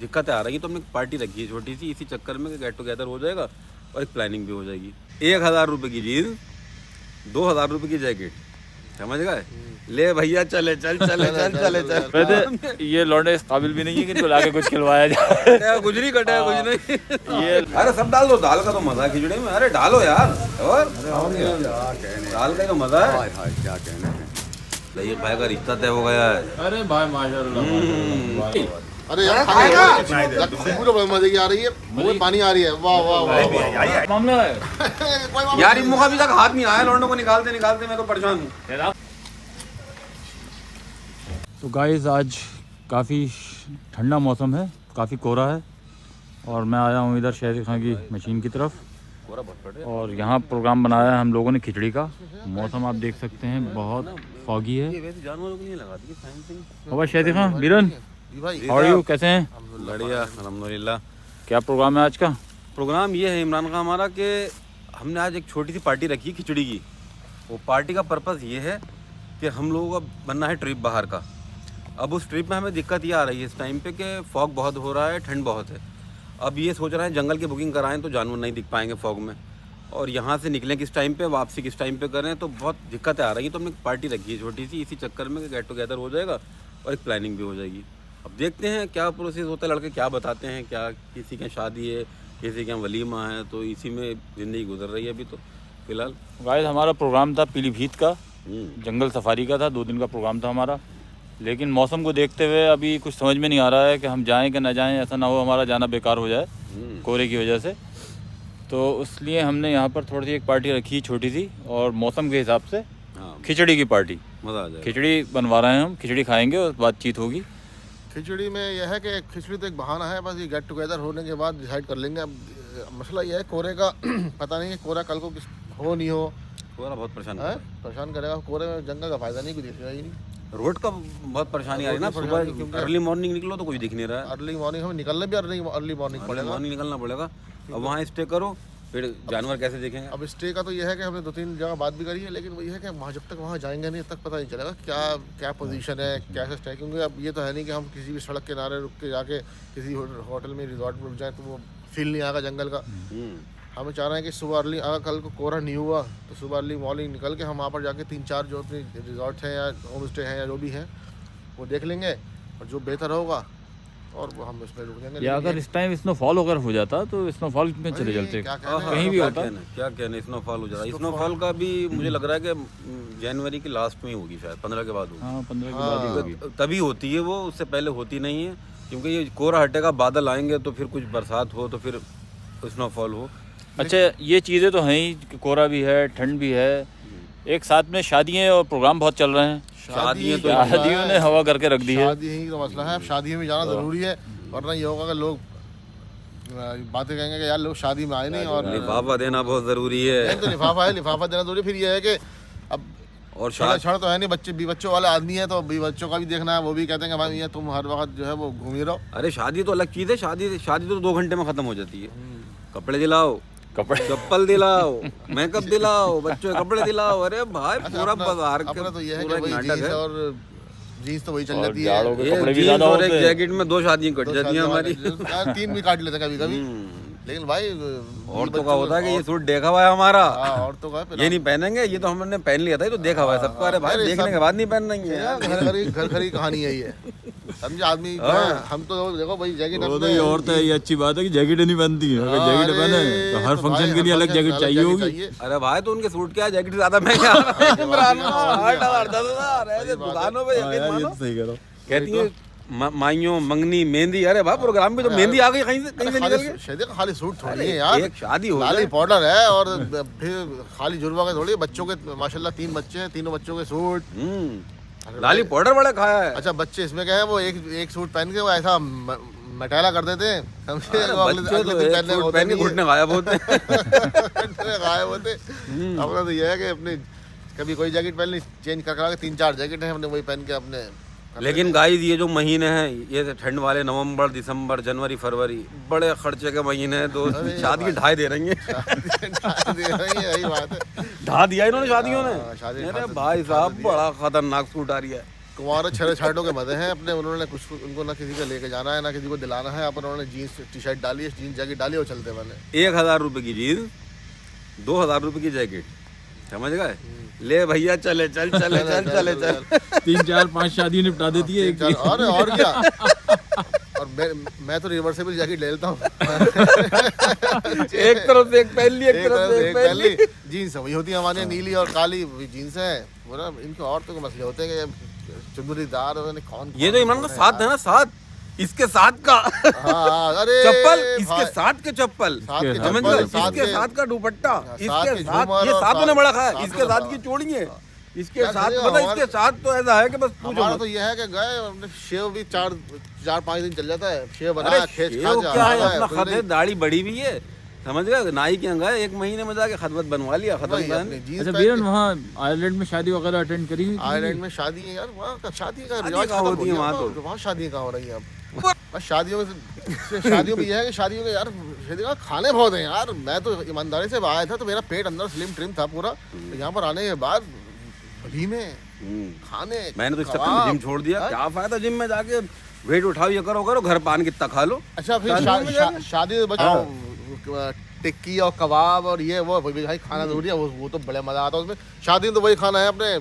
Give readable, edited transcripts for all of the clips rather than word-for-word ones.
दिक्कतें आ रही हैं तो हमने पार्टी रखी है छोटी सी, इसी चक्कर में गेट टुगेदर हो जाएगा और एक प्लानिंग भी हो जाएगी। 1000 रुपये की जीन्स, 2000 रुपये की जैकेट, समझ गए? ले भैया चले चल चले चल चले चल। वैसे ये लौंडे इस काबिल भी नहीं है कि इनको लाके कुछ खिलवाया जाए। कुछ नहीं कटा कुछ नहीं ये। अरे सब डाल दो, दाल का तो मजा है खिचड़ी में। अरे डालो यार, और दाल का ही तो मजा है। क्या कहना है। ये भाई का रिश्ता तय हो गया है। अरे भाई माशाल्लाह। अरे यार पूरा मजे की आ रही है, मुंह में पानी आ रही है। वाह वाह वाह मामला है यार, इन मुख अभी तक हाथ नहीं आया, लौंडों को निकालते निकालते मैं तो परेशान हूँ। तो गाइस आज काफ़ी ठंडा मौसम है, काफ़ी कोहरा है और मैं आया हूँ इधर शहर खां की मशीन की तरफ। और यहाँ प्रोग्राम बनाया है हम लोगों ने खिचड़ी का। मौसम आप देख सकते हैं बहुत फॉगी है। जानवरों को नहीं लगाती और शहर खां बीरन, हाउ आर यू, कैसे हैं? बढ़िया अल्हम्दुलिल्लाह। क्या प्रोग्राम है आज का? प्रोग्राम ये है इमरान खान हमारा कि हमने आज एक छोटी सी पार्टी रखी है खिचड़ी की। वो पार्टी का पर्पस ये है कि हम लोगों का बनना है ट्रिप बाहर का। अब उस ट्रिप में हमें दिक्कत ये आ रही है इस टाइम पे कि फॉग बहुत हो रहा है, ठंड बहुत है। अब ये सोच रहे हैं जंगल की बुकिंग कराएं तो जानवर नहीं दिख पाएंगे फॉग में, और यहाँ से निकलें किस टाइम पे, वापसी किस टाइम पे करें, तो बहुत दिक्कतें आ रही हैं। तो हमने पार्टी रखी है छोटी सी, इसी चक्कर में गेट टुगेदर हो जाएगा और एक प्लानिंग भी हो जाएगी। अब देखते हैं क्या प्रोसेस होता है, लड़के क्या बताते हैं, क्या किसी के शादी है, किसी के यहाँ वलीमा है, तो इसी में ज़िंदगी गुजर रही है अभी तो फिलहाल। गाइस हमारा प्रोग्राम था पीलीभीत का, जंगल सफारी का था, 2 दिन का प्रोग्राम था हमारा। लेकिन मौसम को देखते हुए अभी कुछ समझ में नहीं आ रहा है कि हम जाएं कि ना जाएं, ऐसा ना हो हमारा जाना बेकार हो जाए कोहरे की वजह से। तो इसलिए हमने यहाँ पर थोड़ी सी एक पार्टी रखी छोटी सी, और मौसम के हिसाब से खिचड़ी की पार्टी, मज़ा आ जाएगा। खिचड़ी बनवा रहे हैं हम, खिचड़ी खाएंगे और बातचीत होगी। खिचड़ी में यह है कि खिचड़ी तो एक बहाना है, बस ये गेट टुगेदर होने के बाद डिसाइड कर लेंगे। अब मसला ये है कोहरे का पता नहीं है कोहरा कल को हो नहीं हो, कोहरा बहुत परेशान करेगा। कोहरे में जंगल का फायदा नहीं, कुछ दिखेगा ही नहीं। रोड का बहुत परेशानी आ रही है ना, सुबह अर्ली मॉर्निंग निकलो तो कुछ दिख नहीं रहा है। अर्ली मॉर्निंग हमें निकलना भी अर्ली मॉर्निंग पड़ेगा, मॉर्निंग निकलना पड़ेगा। अब वहाँ स्टे करो, फिर जानवर कैसे देखेंगे? अब स्टे का तो यह है कि हमने 2-3 जगह बात भी करी है, लेकिन वही है कि वहाँ जब तक वहाँ जाएंगे नहीं तब तक पता नहीं चलेगा क्या पोजीशन है, कैसे स्टे। क्योंकि अब ये तो है नहीं कि हम किसी भी सड़क के किनारे रुक के जाके किसी होटल में रिजॉर्ट में रुक जाए तो वो फील नहीं आएगा जंगल का। हम चाह रहे हैं कि सुबह अर्ली, अगर कल को कोहरा नहीं हुआ तो सुबह अर्ली मॉर्निंग निकल के हम वहाँ पर जाके 3-4 जो अपनी रिजॉर्ट हैं या होम स्टे हैं या जो भी हैं वो देख लेंगे, और जो बेहतर होगा और वो हम इसमें रुक जाएंगे। या अगर इस टाइम स्नोफॉल अगर हो जाता तो स्नोफॉल में चले चलते, कहीं भी होता। क्या कहना, स्नोफॉल हो जाता। स्नोफॉल का भी मुझे लग रहा है कि जनवरी के लास्ट में होगी, शायद 15 के बाद होगी। हाँ 15 के बाद ही होगी। तभी होती है वो, उससे पहले होती नहीं है। क्योंकि ये कोहरा हटेगा, बादल आएंगे तो फिर कुछ बरसात हो तो फिर स्नोफॉल हो। अच्छा ये चीज़ें तो हैं ही, कोहरा भी है, ठंड भी है, एक साथ में शादियाँ और प्रोग्राम बहुत चल रहे हैं। शादियों ने हवा करके रख दी है। शादी ही तो मसला है, अब शादी में जाना ज़रूरी है, वरना ये होगा कि लोग बातें कहेंगे कि यार लोग शादी में आए नहीं। और लिफाफा देना बहुत ज़रूरी है। तो लिफाफा देना ज़रूरी। फिर ये है कि अब और छड़ तो है नहीं, बच्चों वाले आदमी है तो बच्चों का भी देखना है। वो भी कहते हैं कि भाई ये तुम हर वक्त जो है वो घूम ही रहो। अरे शादी तो अलग चीज़ है, शादी तो 2 घंटे में ख़त्म हो जाती है। कपड़े दिलाओ, चप्पल दिलाओ, मेकअप दिलाओ, बच्चों के कपड़े दिलाओ। अरे भाई पूरा बाजार का तो ये है कि नाटक है, और जीन्स तो वही चल जाती है। एक जैकेट में 2 शादियां कट जाती हैं हमारी। 3 भी काट लेते कभी कभी। लेकिन भाई औरतों का होता है कि ये सूट देखा हुआ है हमारा, औरतों का ये नहीं पहनेंगे, ये तो हमने पहन लिया था, ये तो देखा हुआ है सबको। अरे भाई देखने के बाद नहीं पहनेंगे। घर खरी कहानी है ये, समझे आदमी। हम तो देखो भाई जैकेट औरत है, ये अच्छी बात है कि जैकेट नहीं पहनती है। अगर जैकेट पहने तो हर फंक्शन के लिए अलग जैकेट चाहिए होगी। अरे भाई तो उनके सूट क्या जैकेट ज्यादा महंगे आ रहे हैं। 8,000 10,000 ऐसे दुकानों पे सही करो। कहती है माइयों मंगनी मेहंदी। अरे भाई प्रोग्राम में तो मेहंदी आ गई कहीं से निकल के। शादी का खाली सूट थोड़ी है यार, एक शादी हो लाली पाउडर है और फिर खाली जुड़वा के थोड़ी। बच्चों के माशाल्लाह 3 बच्चे हैं, तीनों बच्चों के सूट लाली पाउडर बड़ा खाया है। अच्छा बच्चे इसमें क्या है, वो एक सूट पहन के वो ऐसा मटाला कर देते हैं, घुटने गायब होते गायब होते। अपना तो ये है कि अपने कभी कोई जैकेट पहन ली, चेंज करा के 3-4 जैकेट है हमने वही पहन के अपने। लेकिन गाइस ये जो महीने हैं, ये ठंड वाले नवंबर, दिसंबर, जनवरी, फरवरी, बड़े खर्चे के महीने हैं। तो शादी की ढाई दे रही है। यही बात है, ढा दिया इन्होंने शादियों ने। अरे भाई साहब बड़ा खतरनाक सूट आ रही है। कुंवारे छड़े छाटों के मजे हैं अपने। उन्होंने कुछ उनको ना किसी को लेके जाना है ना किसी को दिलाना है। अपन उन्होंने जीन्स टी शर्ट डाली है, जीन्स जैकेट डाली और चलते मैंने। 1000 रुपए की जीन्स, 2000 रुपए की जैकेट, समझ गए? ले भैया चले चल चले चल चले चल। 3 4 5 शादी निपटा देती है एक की। और क्या। और मैं तो रिवर्सेबल जैकेट ले लेता हूँ। एक तरफ से एक पहन ली, एक तरफ से एक पहन ली। जीन्स वही होती है हमारे, नीली और काली जीन्स है। बोला इनके औरतों के मसले होते हैं कि चुनरीदार कौन। ये जो इमरान का साथ है ना, साथ इसके साथ का हाँ, अरे चप्पल, इसके साथ के चप्पल, साथ के समझ चप्पल, लो, साथ इसके के- साथ का दुपट्टा, साथ इसके के साथ झूमर ये और साथ ने बड़ा खाया, साथ इसके के साथ साथ। की चोड़ी है, इसके क्या साथ करें, पता, हमारे- इसके साथ तो ऐसा है कि बस पूछो हमारा मत। तो ये है कि गए हमने शेव भी 4-5 दिन चल जाता है। शेव अरे बना खेच खा शेव जा क्या है, रहा अपना कोई खत है, नहीं। दाढ़ी बड़ी भी है, समझ गए? नाई के अंगा 1 महीने में जाके खतबत बनवा लिया, खत्म वही कर। अपनी जीन्स अच्छा पहन बीरन, के- वहाँ आयरलैंड में शादी वगैरह अटेंड करी हुई थी? आयरलैंड में शादी है यार, वहाँ का शादी का शादी रिवाज कहाँ खत्म होती है हो गया वहाँ अब। तो? वहाँ शादी कहाँ हो रही है अब? बस शादियों में शादियों में ये है कि शादियों में यार शादी का खाने बहुत हैं यार। मैं तो ईमानदारी से आया था तो मेरा पेट अंदर स्लिम ट्रिम था पूरा। तो यहाँ पर आने के बाद वलीमे खाने, मैंने तो इस चक्कर में कबाब। जिम छोड़ दिया। हाँ? क्या फायदा जिम में जाके वेट उठाओ, ये करो करो, घर पान कितना खा लो। अच्छा फिर शादियों में जाके? शादी में बचाओ टिक्की और कबाब और ये वो भाई खाना जरूरी है। वो तो बड़ा मजा आता है उसमें। शादी में तो वही खाना है अपने,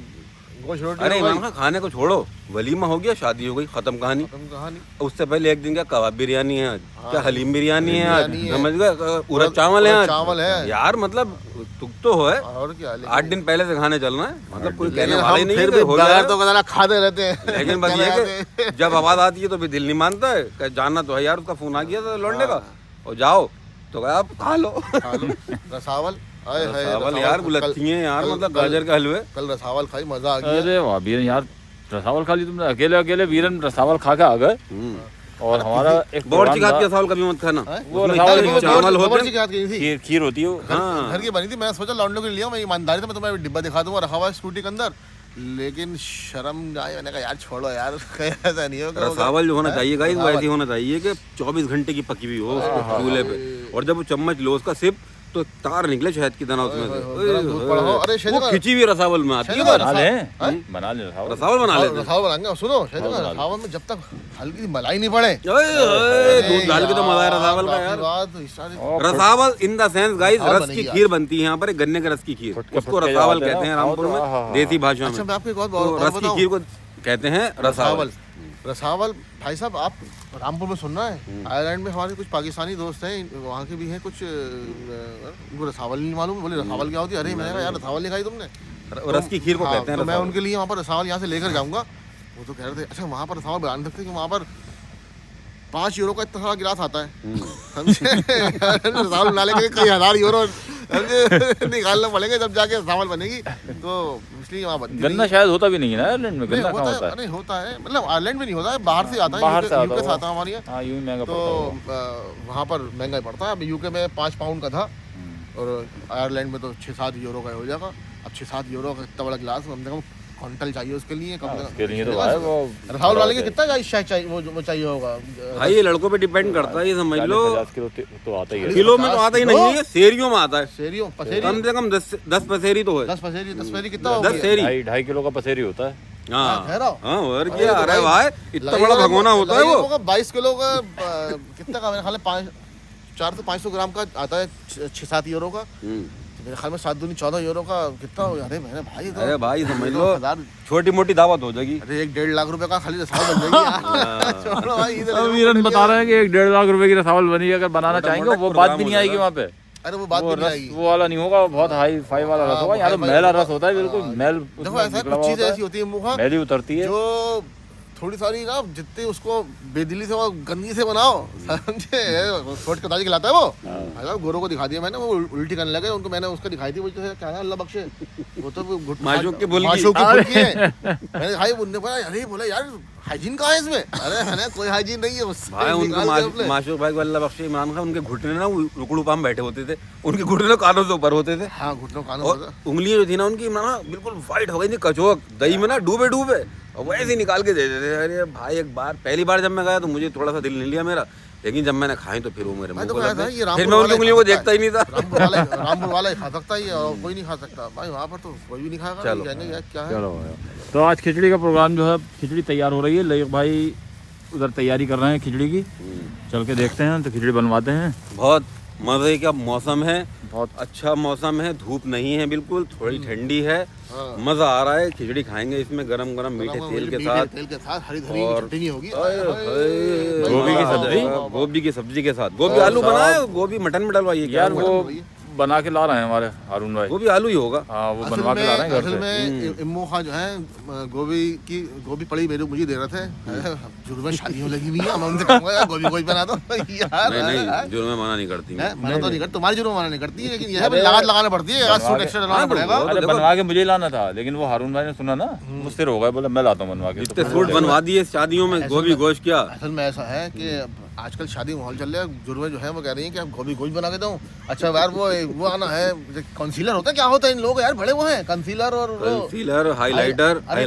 गोश्त रोटी अरे हो गई, इमरान खान, खाने को छोड़ो, वलीमा हो गया, शादी हो गई, खत्म कहानी। खत्म कहानी। उससे पहले एक दिन क्या कबाब बिरयानी है आज, क्या हलीम बिरयानी है आज, बिरयानी है। समझ गए? उड़द चावल है उड़द आज। चावल है। यार मतलब तुक तो है, और क्या 8 दिन पहले से खाने चलना है, मतलब कोई कहने लेकिन वाला ही हम नहीं फिर है भी कि हो गया बगैर है। तो कहना खाते रहते हैं। लेकिन बस ये है कि जब आवाज आती है तो फिर दिल नहीं मानता है कि जाना तो है यार। उसका फोन आ गया था लौंडे का, और जाओ तो कहा आप खा लो। खा लो रसावल। आए हाय, रसावल यार, गुलत्ती हैं यार, मतलब गाजर के हलवे। कल रसावल खाई, मजा आ गया। अरे वाह बीरन यार, रसावल खा ली तुमने अकेले अकेले। बीरन रसावल खा के आ गए। और हमारा एक बोर्ड प्रोग्राम चिकात था, के चावल कभी मत खाना, वो उसमें रसावल इतने वो चावल होते गोबर हैं। की हाथ की थी। खीर होती है वो। हाँ। घर की बनी थी। मैं सोचा लौंडों के लिए लिया, मैं ईमानदारी से मैं तुम्हें डिब्बा दिखा दूंगा, रखा हुआ है स्कूटी के अंदर। लेकिन शर्म आए, मैंने कहा यार छोड़ो यार, ऐसा नहीं होगा। रसावल जो होना चाहिए गाइस, वो ऐसी होना चाहिए कि 24 घंटे की पकी हुई हो उसको चूल्हे पे, और जब वो चम्मच लो उसका सिप तो तार निकले शहद की तरह उसमें से। गरम दूध पड़ा हो। अरे शहद वो का- खिंची हुई रसावल में आती है शहद बस। का- बना ले, बना ले रसावल। रसावल बना लेते हैं। रसावल बनाएंगे। सुनो शायद रसावल में जब तक हल्की सी मलाई नहीं पड़े, दूध डाल के तो मजा है रसावल का यार। रसावल इन द सेंस गाइस, रसावल रस की बनेगी खीर बनती है यहाँ पर, एक गन्ने के रस की खीर, फुटके उसको फुटके रसावल जाते हैं कहते हैं ना, रामपुर हाँ, हाँ, में हाँ। देसी भाषा अच्छा में। मैं आपको एक बात तो रस की बताऊं। खीर को कहते हैं रसावल। रसावल भाई साहब, आप रामपुर में सुन रहे हैं, आयरलैंड में हमारे कुछ पाकिस्तानी दोस्त हैं, वहाँ के भी हैं कुछ, उनको रसावल नहीं मालूम। बोले रसावल क्या होती है? अरे मैंने कहा यार रसावल नहीं खाई तुमने? रस की खीर को हाँ, कहते हैं तो मैं रसावल। उनके लिए वहाँ पर रसावल यहाँ से लेकर जाऊँगा। वो तो कह रहे थे अच्छा वहाँ पर रसावल बना सकते हैं कि वहाँ पर 5 यूरो का इतना सारा गिलास आता है, समझे? रसावल बनाने के लिए कई हजार यूरो समझे निकालना पड़ेंगे जब जाके रसावल बनेगी। तो इसलिए वहाँ बनती गन्ना शायद होता भी नहीं है ना आयरलैंड में। नहीं गन्ना कहाँ होता होता है। है? नहीं होता है, मतलब आयरलैंड में नहीं होता है, बाहर से आता है, बाहर से आता यूके से होगा। आता है हमारे यहाँ। हाँ यूं ही महंगा तो पड़ता है। वहाँ पर महंगा ही पड़ता है। अब यूके में 5 पाउंड का था और आयरलैंड में तो 6-7 यूरो का हो जाएगा। अब 6-7 यूरो का इतना बड़ा गिलास कम से कम क्विंटल चाहिए उसके लिए, कम से कम। उसके लिए तो भाई वो रसावल वाले के कितना चाहिए, वो चाहिए होगा? भाई ये लड़कों पे डिपेंड करता है, ये समझ लो 50 किलो तो आता ही है। किलो में तो आता ही नहीं है, ये सेरियों में आता है। सेरियों पसेरी कम से कम 10 पसेरी तो है। 10 पसेरी कितना हो 10 गया? सेरी। 2.5 किलो का पसेरी होता है। हाँ ठहराओ। हाँ, और अरे क्या? तो अरे भाई, भाई इतना बड़ा भगोना होता है वो। 22 किलो का कितना का? मेरे ख्याल में 400 500 ग्राम का आता है, 6-7 यूरो का। मेरे ख्याल में 7 दूनी 14 यूरो का कितना हो? अरे मैंने भाई तो अरे भाई समझ लो 1000। छोटी मोटी दावत हो जाएगी। अरे 1-1.5 लाख रुपए का खाली रसावल बन जाएगी यार। छोड़ो भाई, इधर अब वीरन बता रहे हैं कि 1-1.5 लाख रुपए की रसावल बनी, अगर बनाना मोटा चाहेंगे मोटा वो प्रोग्राम बात भी नहीं हो आएगी जाएगा। वहाँ पे। अरे वो बात वो भी नहीं रस आएगी। वो वाला नहीं होगा, बहुत हाई फाई वाला रस होगा। यहाँ तो हाई-फाई मैला वाला। रस होता है, बिल्कुल मैल देखो उसमें ऐसा है, निकला कुछ हुआ चीजें होता ऐसी होती है मुँह है, मैली उतरती है। जो थोड़ी सारी ना जितनी उसको बेदिली से और गंदी से बनाओ, समझे? छोट के ताजी खिलाता है वो। अगर गोरों को दिखा दिया मैंने, वो उल्टी करने लगे उनको, मैंने उसका दिखाई थी। वो जो क्या है अल्लाह बख्शे, वो तो माशूक की भुलकी। माशूक की भुलकी है। मैंने भाई उनने बोला, अरे बोला यार हाइजीन कहाँ है इसमें? अरे है ना, कोई हाइजीन नहीं है उससे। भाई उनको माशूक भाई को अल्लाह बख्शे, इमरान खान, उनके घुटने ना रुकड़ू पाम बैठे होते थे, उनके घुटने कानों से ऊपर होते थे, हाँ घुटनों कानों और उंगलियां जो थी ना उनकी इमरान खान बिल्कुल वाइट हो गई थी, कचोक दही में ना डूबे डूबे, और वैसे ही निकाल के दे देते थे। अरे भाई एक बार पहली बार जब मैं गया तो मुझे थोड़ा सा दिल नहीं लिया मेरा, लेकिन जब मैंने खाई तो फिर वो मेरे मुंह तो को कहा लग था, गई। ये फिर मैं उनकी उंगलियों को देखता ही नहीं था। रामपुर वाला ही खा सकता है और कोई नहीं खा सकता भाई। वहाँ पर तो कोई भी नहीं खाएगा। चलो। कहेंगे यार क्या है। चलो तो आज खिचड़ी का प्रोग्राम जो है, खिचड़ी तैयार हो रही है। लईक भाई उधर तैयारी कर रहे हैं खिचड़ी की, चल के देखते हैं तो खिचड़ी बनवाते हैं। बहुत मज़े का मौसम है, बहुत अच्छा मौसम है, धूप नहीं है बिल्कुल, थोड़ी ठंडी है, मज़ा आ रहा है। खिचड़ी खाएंगे इसमें गरम गरम मीठे तेल के साथ हरी धरी और चटनी होगी। गोभी की सब्जी, गोभी की सब्जी के साथ। गोभी आलू बनाए, गोभी मटन में डलवाइए क्या? यार वो बना के ला रहे हैं हमारे हारून भाई। गोभी आलू ही होगा। हाँ वो बनवा के ला रहे हैं घर असल से। में इम्मू खां जो है गोभी पड़ी मेरे मुझे दे रहे थे। जुर्म में शादियों लगी हुई है, मैं उनसे कहूँगा यार गोभी बना दो यार। नहीं जुर्म में मना नहीं करती मैं। मना तो नहीं करती, तुम्हारी जुर्म मना नहीं करती, लेकिन यह लागत लगाना पड़ती है, एक सूट एक्स्ट्रा लगाना पड़ेगा। अरे बनवा के मुझे लाना था, लेकिन वो हारून भाई ने सुना ना, मुझसे हो गया, बोला मैं लाता हूँ बनवा के। इतने सूट बनवा दिए शादियों में, गोभी गोश्त क्या। असल में ऐसा है कि आजकल शादी माहौल चल रहा है, जुर्में जो है वो कह रही हैं कि आप गोभी गोश्त बना के दो। अच्छा यार वो आना है, कंसीलर होता है, क्या होता है इन लोग यार, बड़े वो हैं कंसीलर और कंसीलर, हाइलाइटर। अरे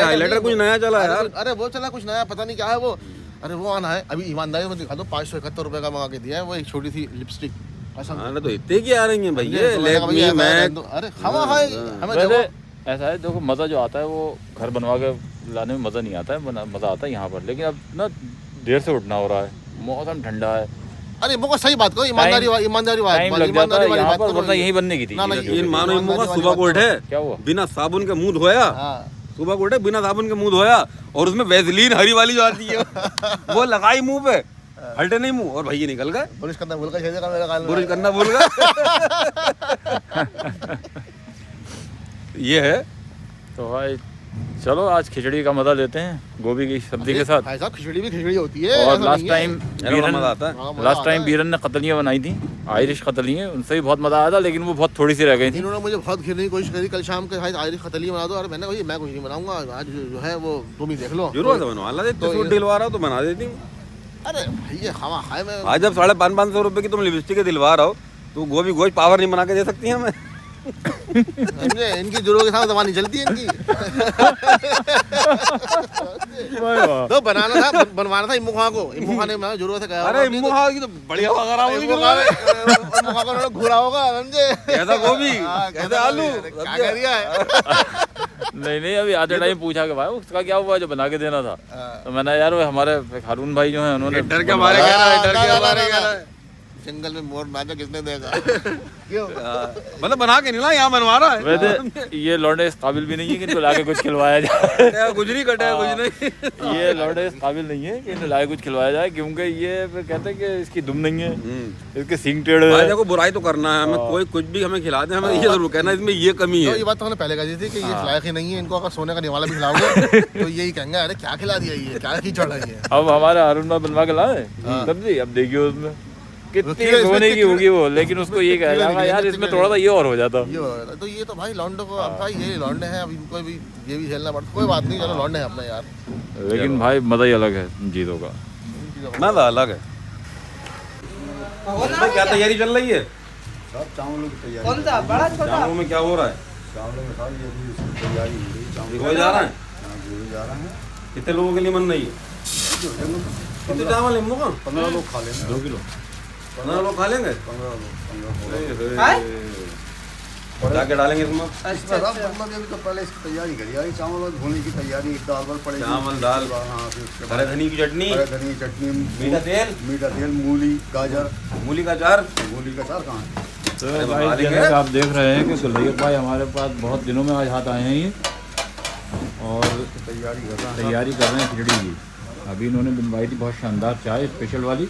हाइलाइटर कुछ नया चला है यार। अरे वो चला कुछ नया, पता नहीं क्या है वो। अरे वो आना है, अभी ईमानदारी में दिखा दो, 571 रुपए का मंगा के दिया है वो, एक छोटी सी लिपस्टिक। अरे तो इतने की आ रही है भैया, अरे खावा खाए हमें वैसे ऐसा है, देखो मज़ा जो आता है वो घर बनवा के लाने में मज़ा नहीं आता है, मज़ा आता है यहाँ पर। लेकिन अब ना देर से उठना हो रहा है, मौसम ठंडा है। अरे वो सही बात करो, ईमानदारी टाइम लग जाता है यहाँ पर, वरना यहीं बनने की थी। मानो इम्मू का सुबह को उठे, क्या हुआ, बिना साबुन के मुंह धोया, सुबह को उठे बिना साबुन के मुंह धोया, और उसमें वैसलीन हरी वाली जो आती है वो लगाई मुंह पे, हल्टे नहीं मुंह, और भैया निकल गए। बुरुश करना भूल गए, मेरा काल बुरुश करना भूल गए। ये है। तो भाई चलो आज खिचड़ी का मजा लेते हैं गोभी की सब्जी के साथ। भाई साहब खिचड़ी भी खिचड़ी होती है। और लास्ट टाइम मजा आता है। लास्ट टाइम बीरन ने कतलियाँ बनाई थी, आयरिश कतलियाँ, उनसे भी बहुत मजा आया था, लेकिन वो बहुत थोड़ी सी रह गई थी। इन्होंने मुझे बहुत घिरने की कोशिश करी, कल शाम के आयरिश कतली बना दो, और मैंने कहा मैं कुछ नहीं बनाऊंगा आज, जो है वो तुम ही देख लो। जरूर बनवा ला देते, सूट दिलवा रहा हो तो बना देती हूँ। अरे भैया खावा खाए में आज जब 550 रुपए की तुम लिपस्टिक दिलवा रहा हो तो गोभी गोश्त पावर नहीं बना के दे सकती है हमें। इनकी जरूरत के साथ दवा नहीं चलती है इनकी। तो बनवाना था इम्मू खां को, इम्मू खां ने जरूरत है। अरे इम्मू खां की तो बढ़िया वगैरह होगी, इम्मू खां को घूरा होगा समझे, कैसा गोभी कैसा आलू क्या कह रिया है। नहीं अभी आधे टाइम पूछा कि भाई उसका क्या हुआ जो बना के देना था, तो मैंने यार वो हमारे हारून भाई जो है उन्होंने डर के मारे कह रहा है जंगल में मोर नाचा किसने देगा। क्यों मतलब बना के नहीं ला, यहाँ बनवा रहा है। वैसे ये लौंडे इस काबिल भी नहीं है कि इनको लाके कुछ खिलवाया जाए। कुछ नहीं कटा है, कुछ नहीं। ये लौंडे इस काबिल नहीं है कि इन्हें लाके कुछ खिलवाया जाए, क्योंकि ये कहते हैं कि इसकी दुम नहीं है, इसके सींग टेढ़े हैं। देखो बुराई तो करना है हमें, कोई कुछ भी हमें खिला दे, हमें ये जरूर कहना इसमें ये कमी है। ये बात तो हमने पहले कही थी कि ये लायक ही नहीं है, इनको अगर सोने का निवाला भी खिलाओगे तो यही कहेंगे अरे क्या खिला दिया, ये क्या कीचड़ है ये। अब हमारे हारून भाई बनवा के लाए सब्जी, अब देखिए उसमें कितनी धोने की होगी वो, लेकिन उसको ये कह जाएगा यार इसमें थोड़ा सा ये और हो जाता। तो ये तो भाई लौंडे को, अब भाई ये लौंडे हैं, अब इनको भी ये भी झेलना पड़ता, कोई बात नहीं, चलो लौंडे हैं अपने यार। लेकिन भाई मजा ही अलग है जीतों का, मजा अलग है। क्या तैयारी चल रही है? चावलों की तैयारी। कौन सा बड़ा छोटा? चावलों में क्या हो रहा है? चावलों में सारी अभी तैयारी हो रही है। चावल हो जा रहा है? जा रहा है। कितने लोगों के लिए बन रही है? कितने चावल है? 15 लोग खा लेंगे। 2 किलो 15 लोग खा लेंगे। 15 लोग क्या क्या डालेंगे इसमें? अच्छा अच्छा। मतलब अभी तो पहले इसकी तैयारी करी है, चावल धोने की तैयारी, दाल वाल पड़ेगी, चावल दाल, हाँ, फिर उसके हरे धनी की चटनी, हरे धनी की चटनी, मीठा तेल, मूली, गाजर, मूली का अचार। मूली का अचार कहाँ है? तो भाई जैसे कि आप देख रहे हैं कि सुलैख भाई हमारे पास बहुत दिनों में आज हाथ आए हैं ये, और तैयारी कर रहा है। तैयारी कर रहे हैं खिचड़ी की। अभी इन्होंने बनवाई थी बहुत शानदार चाय स्पेशल वाली,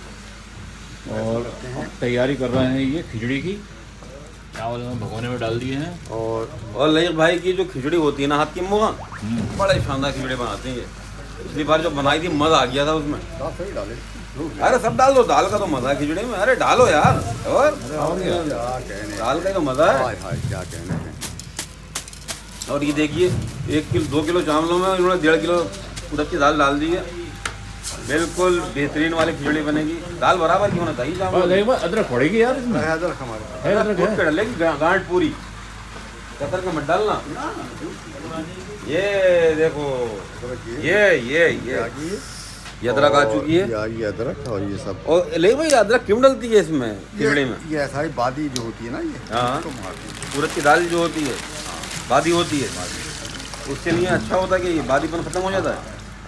और तैयारी कर रहे हैं ये खिचड़ी की। चावल में भगोने में डाल दिए हैं, और लईक भाई की जो खिचड़ी होती है ना हाथ की मुँह, बड़े शानदार खिचड़ी बनाते हैं ये। पिछली बार जो बनाई थी मजा आ गया था उसमें। दाल सही डाले। अरे सब डाल दो, दाल का तो मजा है खिचड़ी में। अरे डालो यार, और क्या कहने, दाल का तो मजा है। हाय हाय क्या कहने हैं। और ये देखिए 1 किलो 2 किलो चावलों में इन्होंने 1.5 किलो उड़द की दाल डाल दी है। बिल्कुल बेहतरीन वाली खिचड़ी बनेगी। दाल बराबर की होना चाहिए चावल। अदरक पड़ेगी यार इसमें, अदरक हमारे है अदरक है। डलेगी गांठ पूरी, कतर के मत डालना। ये देखो, ये अदरक आ चुकी है, ये अदरक और ये सब। और ले भाई अदरक क्यों डलती है इसमें खिचड़ी में? ये ऐसा ही बादी जो होती है ना, ये हाँ, तो मारती है। उड़द की दाल जो होती है बादी होती है, उसके लिए अच्छा होता है कि बादीपन खत्म हो जाता है।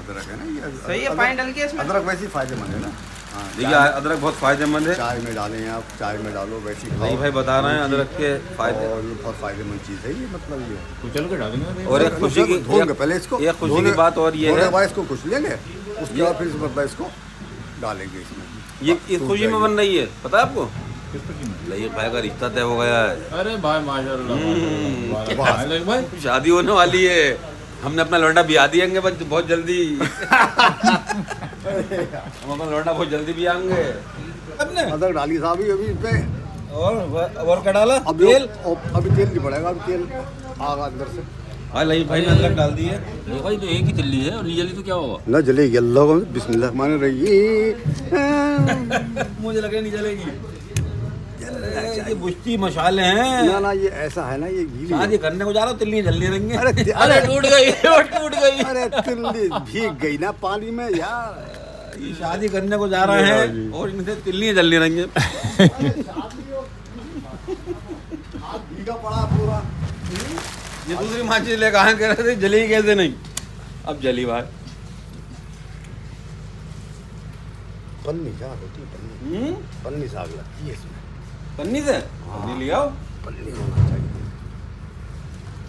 अदरक है ना ये, सही है, पानी डाल के इसमें। अदरक वैसे ही फायदेमंद है ना। हाँ, देखिए अदरक बहुत फायदेमंद है। चाय में डालें आप, चाय में डालो वैसे ही नहीं खाओ। भाई बता रहे हैं अदरक के फायदे। और ये बहुत फायदेमंद चीज़ है ये, मतलब ये तो चल के डालेंगे और एक खुशी की धोएंगे पहले इसको, एक खुशी की बात और ये धोने है, के बाद इसको कुछ लेंगे, उसके बाद फिर मतलब इसको डालेंगे इसमें। ये इस खुशी में बन रही है, पता है आपको? किस पर कीमत? लईक भाई का रिश्ता तय हो गया है, अरे भाई माशाल्लाह माशाल्लाह भाई शादी होने वाली है। हमने अपना लौंडा ब्याह दिएंगे बहुत जल्दी। हम अपना लौंडा बहुत जल्दी भी आएंगे। अदरक डाली साहब अभी इसमें, और क्या डाला? अभी तेल। अभी तेल नहीं पड़ेगा, अभी तेल आगा अंदर से हाँ लईक भाई ने अदरक डाल दी है। देखो भाई तो एक ही तिल्ली है और नहीं जली तो क्या होगा? न जलेगी। अल्लाह बिस्मिल्लाह मान रही। मुझे लगे नहीं जलेगी। ये बुश्ती मशाले हैं। ना ना ये ऐसा है ना, ये गीली शादी करने को जा रहा हूँ, तिल्ली जलने रहेंगे। अरे टूट गई टूट गई। अरे तिल्ली भीग गई ना पानी में यार। ये शादी करने को जा रहे हैं और इनसे तिल्ली जलने रहेंगे। भीगा पड़ा पूरा। ये दूसरी माची ले कहाँ कह रहे थे जली कैसे नहीं, अब जली भाई। पन्नी क्या होती है? पन्नी, पन्नी से आग लगती है इसमें। पन्नी से पन्नी ले आओ। पन्नी होना चाहिए।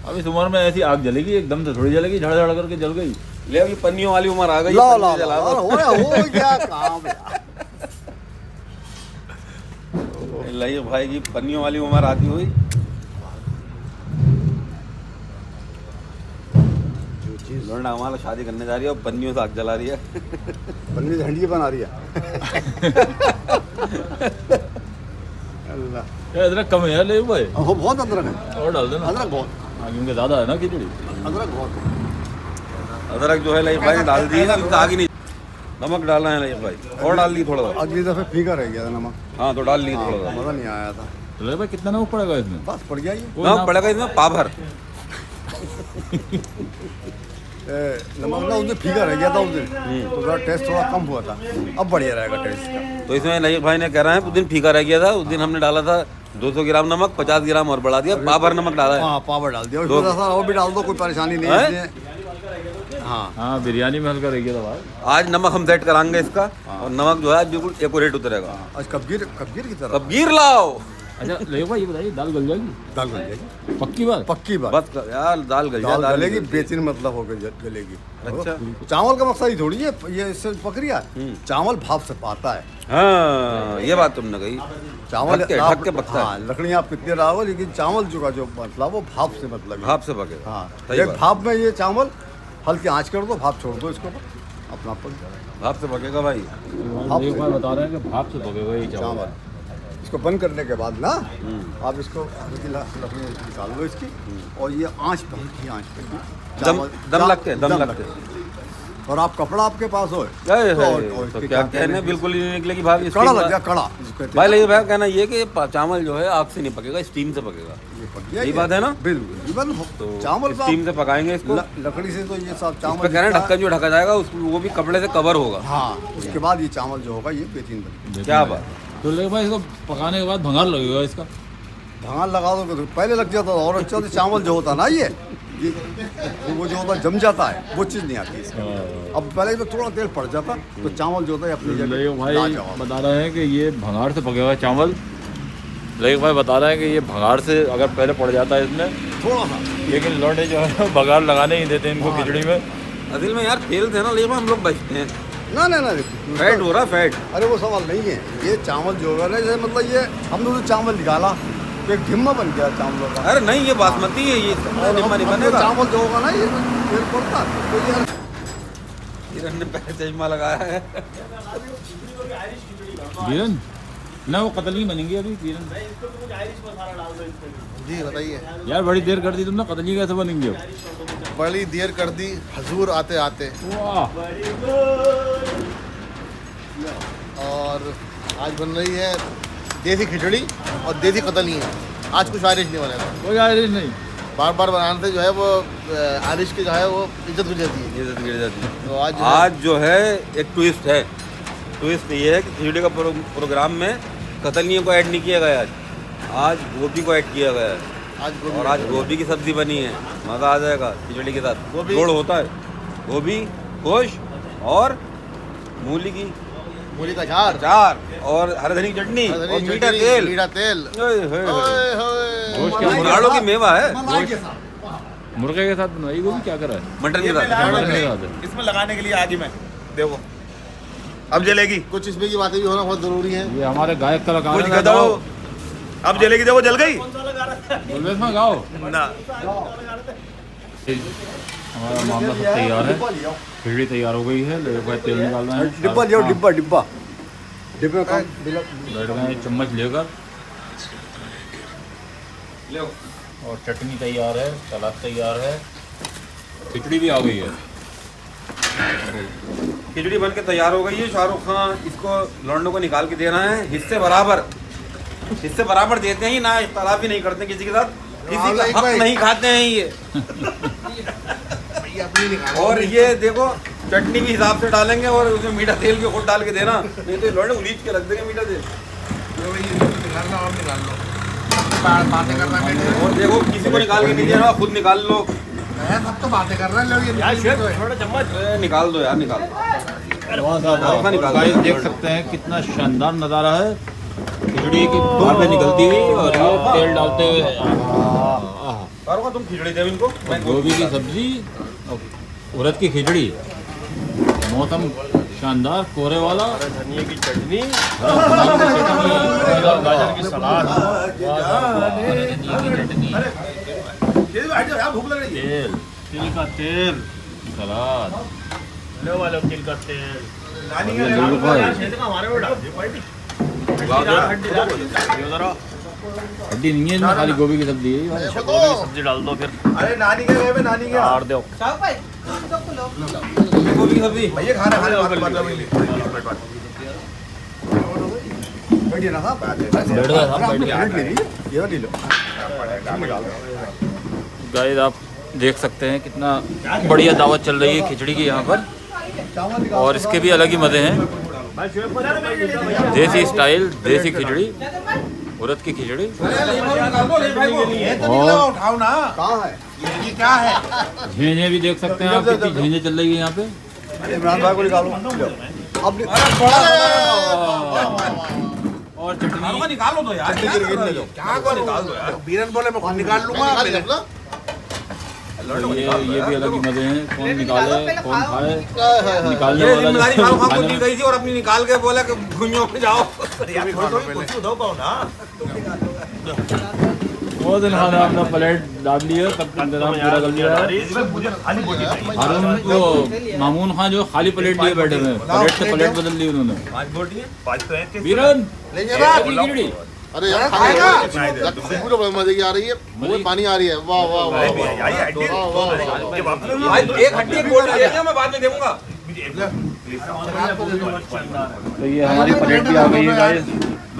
अब इस उम्र में ऐसी आग जलेगी एकदम से थोड़ी जलेगी, झड़ झड़ करके जल गई। ले आओ, ये पन्नियों वाली उम्र आ गई। ला पन्नी ला जला ला दो। हो गया काम यार। लईक भाई की पन्नियों वाली उम्र आती हुई। जो चीज लौंडा हमारा शादी करने जा रही है और पन्नियों से आग जला रही है। पन्नी से हंडी बना रही है। अल्लाह, ये अदरक कम है ले भाई, वो बहुत अदरक है। और डाल देना। अदरक बहुत, हाँ, क्योंकि ज़्यादा है ना खिचड़ी। अदरक बहुत। अदरक जो है लईक भाई ने डाल दी है, इससे आगे नहीं। नमक डालना है लईक भाई, और डाल दी थोड़ा सा। अगली दफे फीका रह गया था नमक। हाँ तो डाल ली हाँ, थोड़ा सा। मजा नहीं आया था। तो ले भाई कितना नमक पड़ेगा इसमें? बस पड़ गया ये। कोई नमक ना- पड़ेगा इसमें पाभर। नमक ना उस दिन फीका रह गया था उस दिन, तो थोड़ा टेस्ट थोड़ा कम हुआ था। अब बढ़िया रहेगा टेस्ट का। तो इसमें लईक भाई ने कह रहे हैं उस दिन फीका रह गया था। उस दिन हमने डाला था 200 ग्राम नमक, 50 ग्राम और बढ़ा दिया, पाभर नमक डाला है। हाँ पावर डाल दिया, उसमें थोड़ा और भी डाल दो, कोई परेशानी नहीं है इसलिए। हाँ हाँ बिरयानी में हल्का रह गया था भाई। आज नमक हम सेट कराएंगे इसका, और नमक जो है बिल्कुल एक्यूरेट उतरेगा। आज कबगीर की तरह अब गिर लाओ। अच्छा ले भाई ये बताइए दाल गल जाएगी? दाल गल जाएगी, पक्की बात? पक्की बात। बस यार दाल गल जाए, दाल गलेगी, नहीं गलती। बेहतरीन मतलब होकर गलेगी। अच्छा। चावल का मकसद ही थोड़ी है ये इससे पकड़िया, चावल भाप से पाता है। हाँ ये बात तुमने कही। चावल ढक के आप- पकता है। हाँ, लकड़ियाँ आप कितने डालो, लेकिन चावल जो मतलब वो भाप से मतलब है। भाप से पकेगा। हाँ, सही एक बात। भाप में ये चावल हल्की आंच कर दो, भाप छोड़ दो इसको, अपना पक जाएगा भाप से पकेगा भाई। एक बार बता रहे हैं कि भाप से पकेगा ये चावल। चावल। इसको बंद करने के बाद ना आप इसको हल्की लकड़ी निकाल लो इसकी, और ये आंच पे, हल्की आंच पे दम लगते हैं, दम लगते हैं। और आप कपड़ा आपके पास हो तो इसके क्या कहने बिल्कुल ही नहीं निकलेगी भाई। कड़ा लग स्टीम गया, कड़ा जिसको कहते भाई लेकिन भाई कहना ये कि चावल जो है आग से नहीं पकेगा, स्टीम से पकेगा। हैं, ये पक गया यही ये। बात है ना? बिल्कुल इवन तो चावल को स्टीम से पकाएंगे इसको। आप लकड़ी से तो ये सब इस चावल पे कह रहे हैं जितना- ढक्कन जो ढका जाएगा उसको वो भी कपड़े से कवर होगा। हाँ, उसके बाद ये चावल जो होगा ये बेहतरीन बनेगा। क्या बात। तो ले भाई इसको पकाने के बाद भंगार लगेगा इसका? भांगा लगा दो तो पहले लग जाता था, और अच्छा तो चावल जो होता ना ये वो जो होता जम जाता है, वो चीज़ नहीं आती इसमें। अब पहले तो थोड़ा तेल पड़ जाता तो चावल जो होता है अपनी ले जगह भाई लाजवाब। बता रहे हैं कि ये भंगार से पकेगा चावल। लेकिन भाई बता रहे हैं कि ये भंगार से अगर पहले पड़ जाता है इसमें, थोड़ा सा लेकिन लौंडे जो है भंगार लगाने ही देते हैं इनको खिचड़ी में। असल में यार फेल थे ना, लेकिन हम लोग बचते हैं। ना ना ना फैट हो रहा फैट। अरे वो सवाल नहीं है, ये चावल जो है ना, जैसे मतलब ये हमने तो चावल निकाला तो एक ढिम्मा बन गया चावलों का। अरे नहीं ये बासमती है, ये और निम्मा नहीं अब जो बनेगा। चावल जो होगा ना ये तेल पड़ता तो ये किरण ने पहले चश्मा लगाया है। बीरन ना वो कतली बनेंगी अभी बीरन। जी बताइए। यार बड़ी देर कर दी तुमने, कतली कैसे बनेंगी अब? बड़ी देर कर दी हजूर आते आते। वाह और आज बन रही है देसी खिचड़ी और देसी कतलियाँ। आज कुछ आयरिश नहीं बनेगा, कोई आयरिश नहीं। बार बार बनाने से जो है वो आयरिश की जो है वो इज्जत गिर जाती है। ये गिर जाती है। तो आज आज जो है एक ट्विस्ट है। ट्विस्ट ये है कि खिचड़ी का प्रोग्राम में कतलियों को ऐड नहीं किया गया। आज गोभी को ऐड किया गया है। और आज गोभी की सब्जी बनी है, मज़ा आ जाएगा खिचड़ी के साथ। जोड़ होता है गोभी, गोश्त और मूली का अचार और हरे धनी की चटनी और मीठा तेल। ओए होए होए। गोश्त क्या मुरादों की मेवा है। मुर्गे के साथ बनवाई गोभी क्या करा है? मटन के साथ। मटन के साथ है। इसमें लगाने के लिए आज ही मैं देखो अब जलेगी कुछ इसमें की बातें भी होना बहुत जरूरी है। ये हमारे गायक कलाकार कुछ हैं। गदाओ। अब जलेगी, देखो जल गई गुलवेज में गाओ। ना। हमारा मामला सब तैयार है, खिचड़ी तैयार हो गई है, लोगों का तेल निकालना है। डिब्बा लियो, डिब्बा डिब्बा डिब्बे में काम बैठ गए चम्मच लेकर। और चटनी तैयार है, सलाद तैयार है, खिचड़ी भी आ गई है। खिचड़ी बन के तैयार हो गई है। शाहरुख खान इसको लौंडों को निकाल के दे रहे हैं हिस्से बराबर देते हैं, ना इख्तलाफ ही नहीं करते किसी के साथ, किसी का हक नहीं खाते हैं ये। और ये देखो चटनी भी हिसाब से डालेंगे और उसमें मीठा तेल भी खुद डाल के देना, नहीं तो लौंडे उलीच के रख देंगे मीठा तेल। और देखो किसी को निकाल के नहीं दे रहा, खुद निकाल लो। सब तो बातें कर रहे हैं लोग। निकाल दो यार, निकाल दो। गाइस देख सकते हैं कितना शानदार नज़ारा है, खिचड़ी की भापें निकलती हुई और ये तेल डालते हुए। शाहरुख खान तुम खिचड़ी दे इनको, मैं गोभी की सब्जी और उड़द की खिचड़ी, मौसम शानदार कोहरे वाला, धनिया की चटनी, गाजर की सलाद, भूख लग रही है। तिल का तेल, सलाद। लो वालों तिल का तेल। नानी ये का लोग भाई। हमारे में डाल दिया पार्टी। हड्डी नहीं है इसमें, खाली गोभी की सब्जी है। सब्जी डाल दो फिर अरे नानी के गए, नानी के और दो। गोभी की सब्जी। भैया खाना खाने बात बैठिए ना साहब, बैठ गया साहब, बैठ गया। प्लेट ले लीजिए, ये ले लो। गाइस आप देख सकते हैं कितना बढ़िया दावत चल रही है खिचड़ी की यहाँ पर, और इसके भी अलग ही मज़े हैं। देसी स्टाइल, देसी खिचड़ी, उड़द की खिचड़ी। और उठाओ ना, कहाँ है? ये क्या है? झींगे भी देख सकते हैं आप, कितनी झींगे चल रही है यहाँ पे। इमरान भाई को निकालो। अब और चटनी शाहरुख खान निकालो तो यार, क्या कर रहे हो? क्या को निकाल दो यार, बीरन बोले मैं खुद निकाल लूंगा। तो ये भी अलग ही मज़े हैं, कौन निकाले कौन खाए। निकालने ये वाला जिम्मेदारी शाहरुख खान को खाने दी में गई थी और अपनी निकाल के बोला कि भुइयों पे जाओ। वो दिन खाना अपना प्लेट डाल लिया, सब कुछ इंतजाम पूरा कर लिया है। हारून को मामून खान जो खाली प्लेट लिए बैठे हुए हैं, प्लेट से प्लेट बदल ली उन्होंने। बीरन खिचड़ी अरे यार खाएगा पूरा मजे की आ रही है, मुंह में पानी आ रही है। वाह वाह वाह भाई एक हड्डी बोल दे दिया, मैं बाद में देऊंगा। तो ये हमारी प्लेट भी आ गई है गाइस।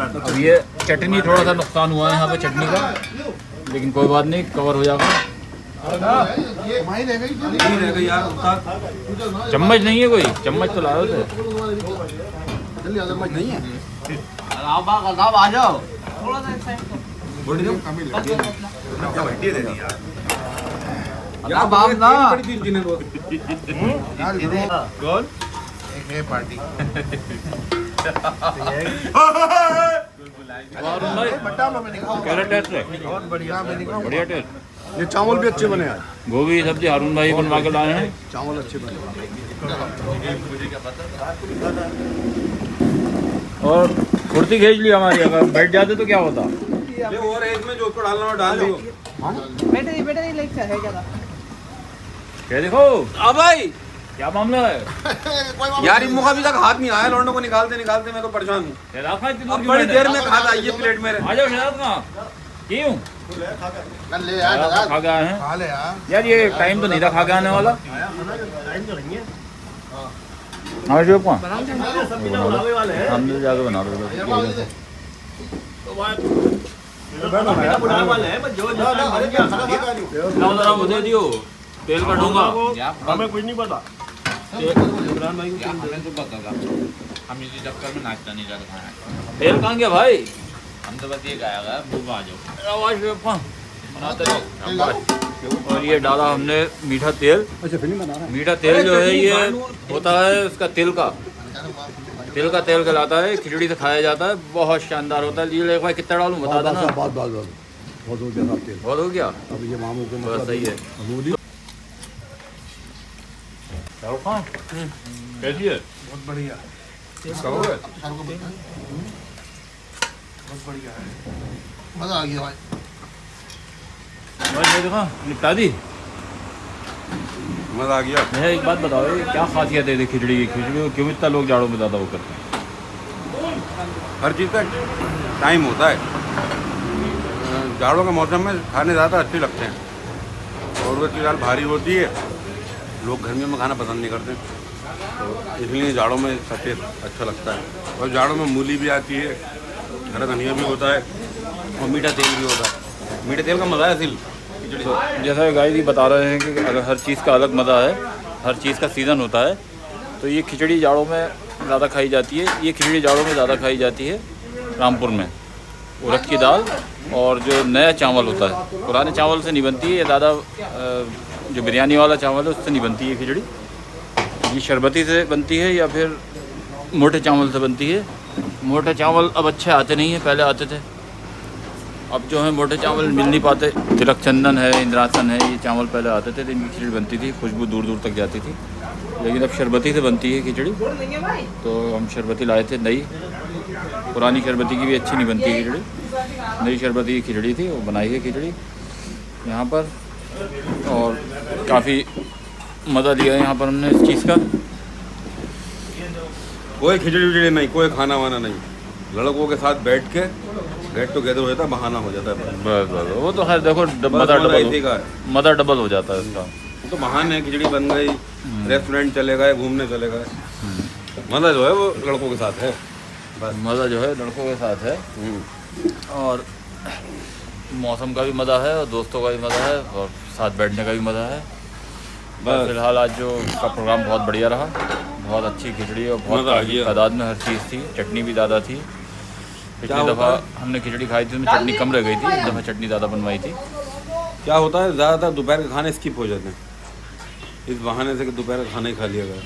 अब ये चटनी थोड़ा सा नुकसान हुआ है यहाँ पे चटनी का, लेकिन कोई बात नहीं, कवर हो जाएगा। नहीं रह गई यार उस्ताद। चम्मच नहीं है कोई, चम्मच तो लाओ थे। नहीं है। आ जाओ। बोल दो। अब आप ना। बड़ी चीज जिन्हें बोल। कौन? एक है पार्टी। कैसा टेस्ट है? बहुत बढ़िया। बढ़िया टेस्ट। ये चावल भी अच्छे बने आज, गोभी की सब्जी हारून भाई बनवा के लाए हैं। चावल अच्छे बने। और कुर्सी खींच ली हमारी, अगर बैठ जाते तो क्या होता। ये और एज में जो उसको डालना हो डाल दियो। बैटरी लाइक है क्या? क्या देखो अब भाई क्या मामला है। यार इन मुखा अभी तक हाथ नहीं आया, लौंडों को निकालते निकालते मैं तो परेशान हूँ। शहजाद खान कितनी अब दूर बड़ी बैठे देर हैं? में खाना आइए प्लेट मेरे। आ जाओ शहजाद खान, क्यों ले यार खा के आए हैं खा ले यार। यार, ये टाइम तो नहीं था खा के आने वाला। हाँ जो सामने जाके बना दो। जरा वो दे दियो, तेल का डोंगा। हमें कुछ नहीं पता। हम इसी चक्कर में नाश्ता नहीं कर पाए। तेल कहाँ गया भाई? हम तो बस ये गाया भूख आ जाओ। आवाज और ये डाला हमने मीठा तेल। अच्छा फिल्म बना रहा है। मीठा तेल जो है ये होता है उसका तिल का तेल कहलाता है, खिचड़ी से खाया जाता है, बहुत शानदार होता है। ये एक भाई कितना डालूं बता देना। बहुत हो गया तेल। बहुत हो गया, अब ये मामू को बस सही है। अमूली शाहरुख खान कैसी है? बहुत बढ़िया मज़ा आ गया भाई। बस ये देखो निपटा दी। मज़ा आ गया। मैं एक बात बताओ, ये क्या खासियत है खिचड़ी की? खिचड़ी को क्यों इतना लोग जाड़ों में ज़्यादा वो करते हैं? हर चीज़ का टाइम होता है। जाड़ों के मौसम में खाने ज़्यादा अच्छे लगते हैं और उड़द की दाल भारी होती है, लोग गर्मियों में खाना पसंद नहीं करते, तो इसलिए जाड़ों में सफ़ेद अच्छा लगता है। और जाड़ों में मूली भी आती है, हरा धनिया भी होता है और मीठा तेल भी होता है। मीठे तेल का मज़ा है असल खिचड़ी। तो जैसा गाइस जी बता रहे हैं कि अगर हर चीज़ का अलग मज़ा है, हर चीज़ का सीज़न होता है, तो ये खिचड़ी जाड़ों में ज़्यादा खाई जाती है। ये खिचड़ी जाड़ों में ज़्यादा खाई जाती है रामपुर में। उड़द की दाल और जो नया चावल होता है, पुराने चावल से नहीं बनती है, ये ज़्यादा जो बिरयानी वाला चावल है उससे नहीं बनती है खिचड़ी। ये शरबती से बनती है या फिर मोटे चावल से बनती है। मोटे चावल अब अच्छे आते नहीं हैं, पहले आते थे, अब जो है मोटे चावल मिल नहीं पाते। तिलक चंदन है, इंद्रासन है, ये चावल पहले आते थे तो इनकी खिचड़ी बनती थी, खुशबू दूर दूर तक जाती थी। लेकिन अब शरबती से बनती है खिचड़ी, तो हम शरबती लाए थे नई। पुरानी शरबती की भी अच्छी नहीं बनती है खिचड़ी, नई शरबती की खिचड़ी थी, वो बनाई है खिचड़ी यहाँ पर। और काफ़ी मज़ा लिया है यहाँ पर हमने इस चीज़ का। कोई खिचड़ी विचड़ी नहीं, कोई खाना वाना नहीं, लड़कों के साथ बैठ के गेट टुगेदर हो जाता है, बहाना हो जाता है। बस बस वो तो खैर देखो मज़ा डबल हो जाता है इसका। तो बहाने है, खिचड़ी बन गई, रेस्टोरेंट चले गए, घूमने चले गए, मज़ा जो है वो लड़कों के साथ है। बस मज़ा जो है लड़कों के साथ है, और मौसम का भी मज़ा है और दोस्तों का भी मज़ा है और साथ बैठने का भी मज़ा है। बस फिलहाल आज जो का प्रोग्राम बहुत बढ़िया रहा, बहुत अच्छी खिचड़ी और बहुत तादाद में हर चीज़ थी, चटनी भी ज़्यादा थी। पिछली दफ़ा हमने खिचड़ी खाई थी उसमें चटनी कम रह गई थी, इस दफ़ा चटनी ज़्यादा बनवाई थी। क्या होता है, ज़्यादातर दोपहर के खाने स्किप हो जाते हैं इस बहाने से कि दोपहर का खाना ही खा लिया गया।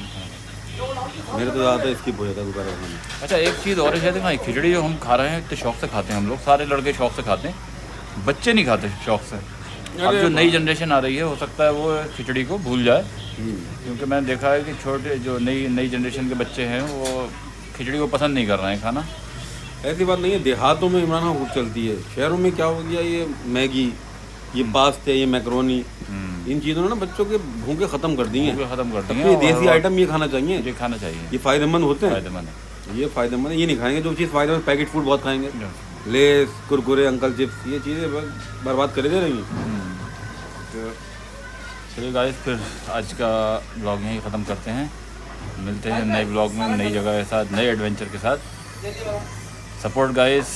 मेरे तो ज़्यादातर स्किप हो जाता है दोपहर का खाना। अच्छा एक चीज़ और है कि खिचड़ी जो हम खा रहे हैं इतने शौक से खाते हैं हम लोग, सारे लड़के शौक से खाते हैं, बच्चे नहीं खाते शौक से। अब जो नई जनरेशन आ रही है हो सकता है वो खिचड़ी को भूल जाए, क्योंकि मैंने देखा है कि छोटे जो नई जनरेशन के बच्चे हैं वो खिचड़ी को पसंद नहीं कर रहे हैं खाना। ऐसी बात नहीं है, देहातों में इमरान खूब चलती है, शहरों में क्या हो गया, ये मैगी, ये पास्ते, ये मैक्रोनी, इन चीज़ों ने ना बच्चों के भूखे ख़त्म कर दी हैं। ये देसी आइटम ये खाना चाहिए, ये खाना चाहिए, ये फ़ायदेमंद होते हैं, फायदेमंद है। ये फ़ायदेमंद है, ये नहीं खाएंगे जो चीज़ फ़ायदेमंद, पैकेट फूड बहुत खाएंगे, लेस, कुरकुरे, अंकल चिप्स, ये चीज़ें बर्बाद कर दे रही हैं। चलिए गाइस, फिर आज का ब्लॉग यहीं ख़त्म करते हैं, मिलते हैं नए ब्लॉग में नई जगह के साथ, नए एडवेंचर के साथ। Support guys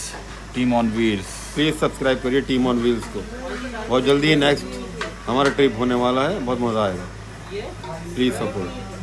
team on wheels, please subscribe करिए टीम ऑन व्हील्स को। बहुत जल्दी नेक्स्ट हमारा ट्रिप होने वाला है, बहुत मज़ा आएगा, प्लीज़ सपोर्ट।